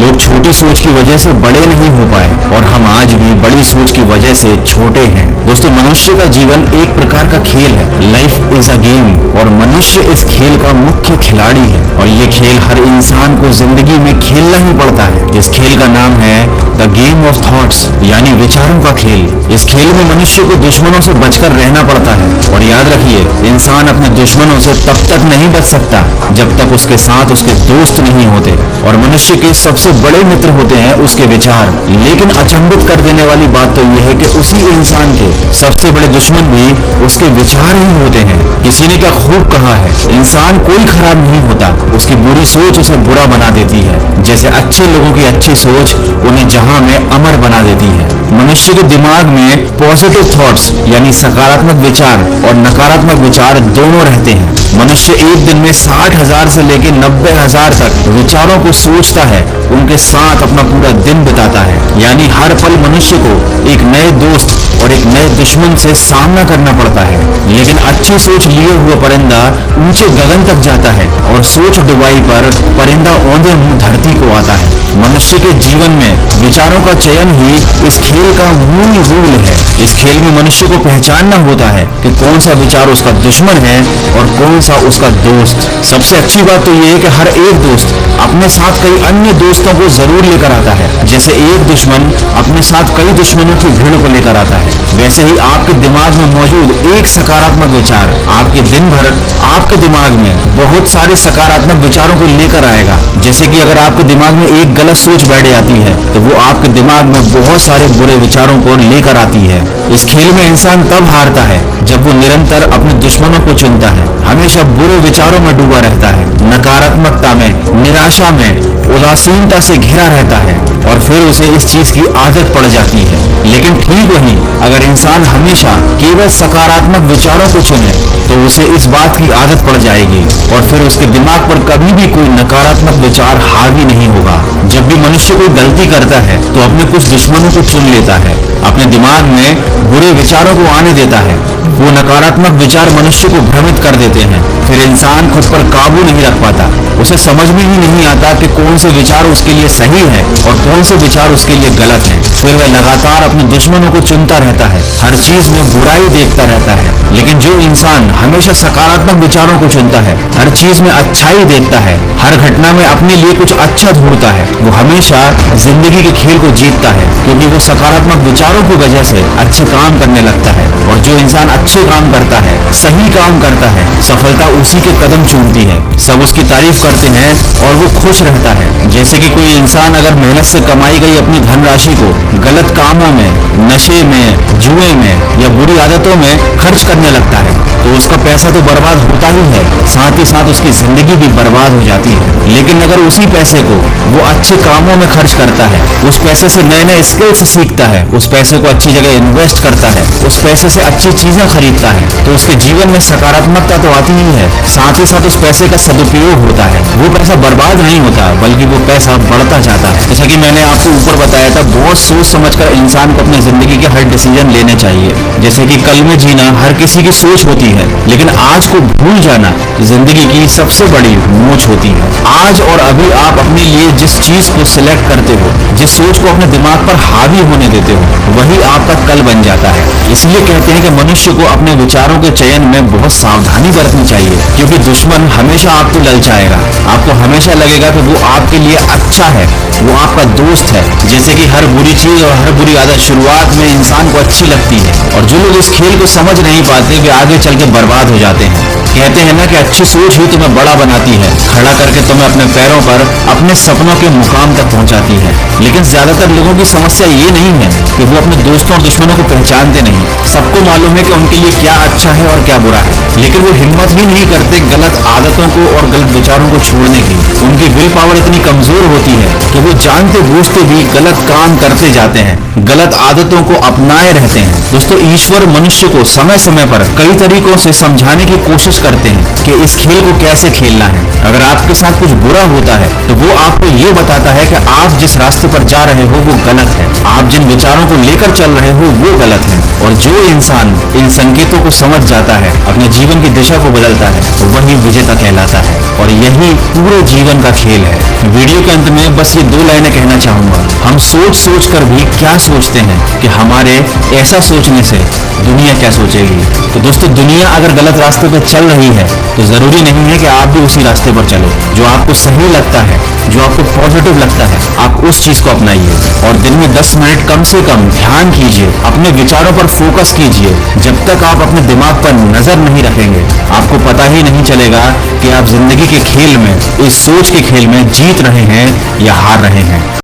लोग छोटी सोच की वजह से बड़े नहीं हो पाए और हम आज भी बड़ी सोच की वजह से छोटे हैं। दोस्तों, मनुष्य का जीवन एक प्रकार का खेल है। लाइफ इज अ गेम और मनुष्य इस खेल का मुख्य खिलाड़ी है और ये खेल हर इंसान को जिंदगी में खेलना ही पड़ता है। इस खेल का नाम है द गेम ऑफ थॉट्स, यानी विचारों का खेल। इस खेल में मनुष्य को दुश्मनों से बचकर रहना पड़ता है और याद रखिए, इंसान अपने दुश्मनों से तब तक नहीं बच सकता जब तक उसके साथ उसके दोस्त नहीं होते। और मनुष्य के सबसे बड़े मित्र होते हैं उसके विचार। लेकिन अचंभित कर देने वाली बात तो यह है कि उसी इंसान के सबसे बड़े दुश्मन भी उसके विचार ही होते हैं। किसी ने क्या खूब कहा है, इंसान कोई खराब नहीं होता, उसकी बुरी सोच उसे बुरा बना देती है, जैसे अच्छे लोगों की अच्छी सोच उन्हें जहां में अमर बना देती है। मनुष्य के दिमाग में पॉजिटिव थॉट्स यानी सकारात्मक विचार और नकारात्मक विचार दोनों रहते हैं। मनुष्य एक दिन में 60,000 से लेकर 90,000 तक विचारों को सोचता है, उनके साथ अपना पूरा दिन बिताता है। यानी हर पल मनुष्य को एक नए दोस्त और एक नए दुश्मन से सामना करना पड़ता है। लेकिन अच्छी सोच लिए हुआ परिंदा ऊंचे गगन तक जाता है और सोच डुबाई पर परिंदा औंधे मुंह धरती को आता है। मनुष्य के जीवन में विचारों का चयन ही इस खेल का मूल रूल है। इस खेल में मनुष्य को पहचानना होता है कि कौन सा विचार उसका दुश्मन है और कौन सा उसका दोस्त। सबसे अच्छी बात तो यह है कि हर एक दोस्त अपने साथ कई अन्य दोस्तों को जरूर लेकर आता है। जैसे एक दुश्मन अपने साथ कई दुश्मनों की भीड़ को लेकर आता है, वैसे ही आपके दिमाग में मौजूद एक सकारात्मक विचार आपके दिन भर आपके दिमाग में बहुत सारे सकारात्मक विचारों को लेकर आएगा। जैसे कि अगर आपके दिमाग में एक गलत सोच बैठ जाती है तो वो आपके दिमाग में बहुत सारे बुरे विचारों को लेकर आती है। इस खेल में इंसान तब हारता है जब वो निरंतर अपने दुश्मनों को चुनता है, हमेशा बुरे विचारों में डूबा रहता है, नकारात्मकता में, निराशा में, उदासीनता से घिरा रहता है और फिर उसे इस चीज की आदत पड़ जाती है। लेकिन ठीक वहीं अगर इंसान हमेशा केवल सकारात्मक विचारों को चुने तो उसे इस बात की आदत पड़ जाएगी और फिर उसके दिमाग पर कभी भी कोई नकारात्मक विचार हावी नहीं होगा। जब भी मनुष्य कोई गलती करता है तो अपने कुछ दुश्मनों को चुन लेता है, अपने दिमाग में बुरे विचारों को आने देता है। वो नकारात्मक विचार मनुष्य को भ्रमित कर देते हैं। फिर इंसान खुद पर काबू नहीं रख पाता, उसे समझ में ही नहीं आता कि कौन से विचार उसके लिए सही है और कौन से विचार उसके लिए गलत है। फिर वह लगातार अपने दुश्मनों को चुनता रहता है, हर चीज में बुराई देखता रहता है। लेकिन जो इंसान हमेशा सकारात्मक विचारों को चुनता है, हर चीज में अच्छाई देखता है, हर घटना में अपने लिए कुछ अच्छा ढूंढता है, वो हमेशा जिंदगी के खेल को जीतता है, क्योंकि वो सकारात्मक विचारों की वजह से अच्छे काम करने लगता है। और जो इंसान अच्छे काम करता है, सही काम करता है, सफलता उसी के कदम चूमती है, सब उसकी तारीफ करते हैं और वो खुश रहता है। जैसे कि कोई इंसान अगर मेहनत से कमाई गई अपनी धनराशि को गलत कामों में, नशे में, जुए में या बुरी आदतों में खर्च करने लगता है तो उसका पैसा तो बर्बाद होता ही है, साथ ही साथ उसकी जिंदगी भी बर्बाद हो जाती है। लेकिन अगर उसी पैसे को वो अच्छे कामों में खर्च करता है, उस पैसे से नए नए स्किल्स सीखता है, उस पैसे को अच्छी जगह इन्वेस्ट करता है, उस पैसे से अच्छी चीजें खरीदता है, तो उसके जीवन में सकारात्मकता तो आती ही है, साथ ही साथ उस पैसे का सदुपयोग होता है। वो पैसा बर्बाद नहीं होता बल्कि वो पैसा बढ़ता जाता है। जैसा कि मैंने आपको ऊपर बताया था, बहुत सोच समझकर इंसान को अपनी जिंदगी के हर डिसीजन लेने चाहिए। जैसे कि कल में जीना हर किसी की सोच होती है, लेकिन आज को भूल जाना जिंदगी की सबसे बड़ी मोच होती है। आज और अभी आप अपने लिए जिस चीज को सिलेक्ट करते हो, जिस सोच को अपने दिमाग पर हावी होने देते हो, वही आपका कल बन जाता है। इसलिए कहते हैं कि मनुष्य को अपने विचारों के चयन में बहुत सावधानी बरतनी चाहिए, क्योंकि दुश्मन हमेशा आपको ललचाएगा। आपको हमेशा लगेगा कि वो आपके लिए अच्छा है, वो आपका दोस्त है। जैसे कि हर बुरी चीज और हर बुरी आदत शुरुआत में इंसान को अच्छी लगती है और जो लोग इस खेल को समझ नहीं पाते वे आगे चल के बर्बाद हो जाते हैं। कहते हैं ना कि अच्छी सोच ही तुम्हें बड़ा बनाती है, खड़ा करके तुम्हें अपने पैरों पर, अपने सपनों के मुकाम तक पहुंचाती है। लेकिन ज्यादातर लोगों की समस्या ये नहीं है कि वो अपने दोस्तों और दुश्मनों को पहचानते नहीं। सबको मालूम है कि उनके लिए क्या अच्छा है और क्या बुरा है, लेकिन वो हिम्मत ही नहीं करते गलत आदतों को और गलत विचारों को छोड़ने की। उनकी विल पावर इतनी कमजोर होती है कि वो जानते बूझते भी गलत काम करते जाते हैं, गलत आदतों को अपनाए रहते हैं। दोस्तों, ईश्वर मनुष्य को समय समय पर कई तरीकों से समझाने की कोशिश करते हैं कि इस खेल को कैसे खेलना है। अगर आपके साथ कुछ बुरा होता है तो वो आपको ये बताता है कि आप जिस रास्ते पर जा रहे हो वो गलत है, आप जिन विचारों को लेकर चल रहे हो वो गलत है। और जो इंसान इन संकेतों को समझ जाता है, अपने जीवन की दिशा को बदलता है, वही विजेता कहलाता है। और यही पूरे जीवन का खेल है। वीडियो के अंत में बस ये 2 लाइनें कहना चाहूंगा। हम सोच सोच कर भी क्या सोचते हैं कि हमारे ऐसा सोचने से दुनिया क्या सोचेगी। तो दोस्तों, दुनिया अगर गलत रास्ते पर चल रही है तो जरूरी नहीं है कि आप भी उसी रास्ते पर चलो। जो आपको सही लगता है, जो आपको पॉजिटिव लगता है, आप उस चीज को अपनाइए। और दिन में 10 मिनट कम से कम ध्यान कीजिए, अपने विचारों पर फोकस कीजिए। जब तक आप अपने दिमाग पर नजर नहीं रखेंगे, आपको पता ही नहीं चलेगा कि आप जिंदगी के खेल में, इस सोच के खेल में जीत रहे हैं या हार रहे हैं।